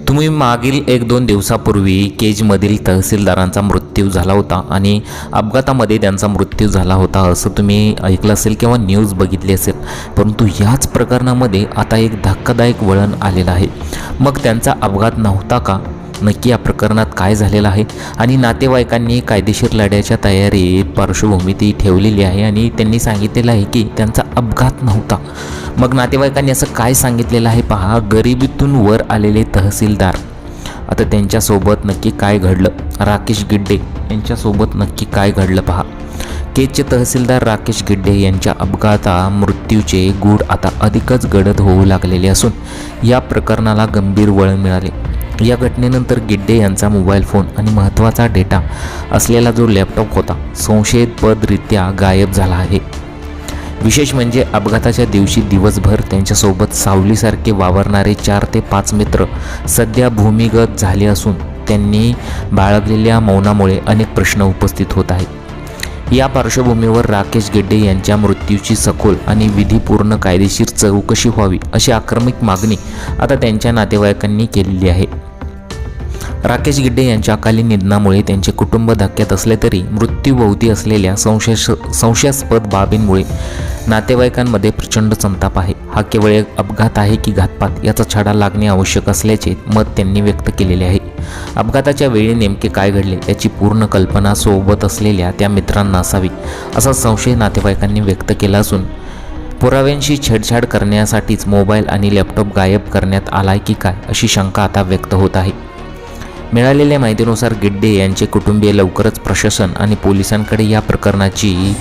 तुम्ही मागील 1-2 दिवसापूर्वी केजमधील तहसीलदारांचा मृत्यू झाला होता आणि अपघातामध्ये त्यांचा मृत्यू झाला होता असं तुम्ही ऐकलं असेल किंवा न्यूज बघितली असेल. परंतु याच प्रकरणामध्ये आता एक धक्कादायक वळण आलेलं आहे. मग त्यांचा अपघात नव्हता का? नक्की या प्रकरणात काय झालेलं आहे आणि नातेवाईकांनी कायदेशीर लढ्याच्या तयारीत पार्श्वभूमी ती ठेवलेली आहे आणि त्यांनी सांगितलेलं आहे की त्यांचा अपघात नव्हता. मग नातेवाईकांनी असं काय सांगितलेलं आहे पहा. गरिबीतून वर आलेले तहसीलदार, आता त्यांच्यासोबत नक्की काय घडलं? राकेश गिड्डे यांच्यासोबत नक्की काय घडलं पहा. केजचे तहसीलदार राकेश गिड्डे यांच्या मृत्यूचे गूढ आता अधिकच गडद होऊ लागलेले असून या प्रकरणाला गंभीर वळण मिळाले. या घटनेनंतर गिड्डे यांचा मोबाईल फोन आणि महत्त्वाचा डेटा असलेला जो लॅपटॉप होता संशयास्पदरित्या गायब झाला आहे. विशेष म्हणजे अपघाताच्या दिवशी दिवसभर त्यांच्यासोबत सावलीसारखे वावरणारे 4 ते 5 मित्र सध्या भूमिगत झाले असून त्यांनी बाळगलेल्या मौनामुळे अनेक प्रश्न उपस्थित होत आहेत. या पार्श्वभूमीवर राकेश गिड्डे यांच्या मृत्यूची सखोल आणि विधीपूर्ण कायदेशीर चौकशी व्हावी अशी आक्रमक मागणी आता त्यांच्या नातेवाईकांनी केलेली आहे. राकेश गिड्डे यांच्या अकाली निधनामुळे त्यांचे कुटुंब धक्क्यात असले तरी मृत्यूभोवती असलेल्या संशयास्पद बाबींमुळे नातेवाईकांमध्ये प्रचंड संताप आहे. हा केवळ एक अपघात आहे की घातपात याचा छडा लागणे आवश्यक असल्याचे मत त्यांनी व्यक्त केलेले आहे. अपघाताच्या वेळी नेमके काय घडले याची पूर्ण कल्पना सोबत असलेल्या त्या मित्रांना असावी असा संशय नातेवाईकांनी व्यक्त केला असून पुराव्यांशी छेडछाड करण्यासाठीच मोबाईल आणि लॅपटॉप गायब करण्यात आलाय की काय अशी शंका आता व्यक्त होत आहे. मिळालेल्या माहितीनुसार गिड्डे यांचे कुटुंबीय लवकरच प्रशासन आणि पोलिसांकडे या प्रकरणाची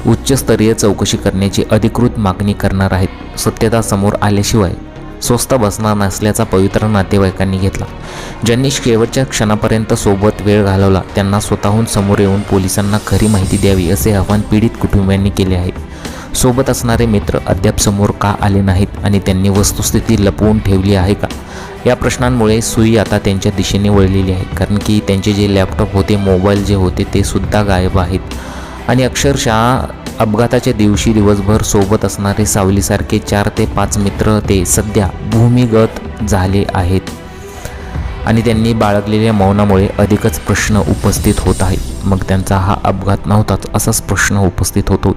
उच्चस्तरीय चौकशी करण्याची अधिकृत मागणी करणार आहेत. सत्यता समोर आल्याशिवाय स्वस्थ बसणार नसल्याचा पवित्रा नातेवाईकांनी घेतला. ज्यांनी शेवटच्या क्षणापर्यंत सोबत वेळ घालवला त्यांना स्वतःहून समोर येऊन पोलिसांना खरी माहिती द्यावी असे आवाहन पीडित कुटुंबियांनी केले आहे. सोबत असणारे मित्र अद्याप समोर का आले नाहीत आणि त्यांनी वस्तुस्थिती लपवून ठेवली आहे का या प्रश्नांमुळे सुई आता त्यांच्या दिशेने वळलेली आहे. कारण की त्यांचे जे लॅपटॉप होते, मोबाईल जे होते ते सुद्धा गायब आहेत आणि अक्षरशः अपघाताच्या दिवशी दिवसभर सोबत असणारे सावलीसारखे 4 ते 5 मित्र ते सध्या भूमिगत झाले आहेत आणि त्यांनी बाळगलेल्या मौनामुळे अधिकच प्रश्न उपस्थित होत आहेत. मग त्यांचा हा अपघात नव्हताच असाच प्रश्न उपस्थित होतो.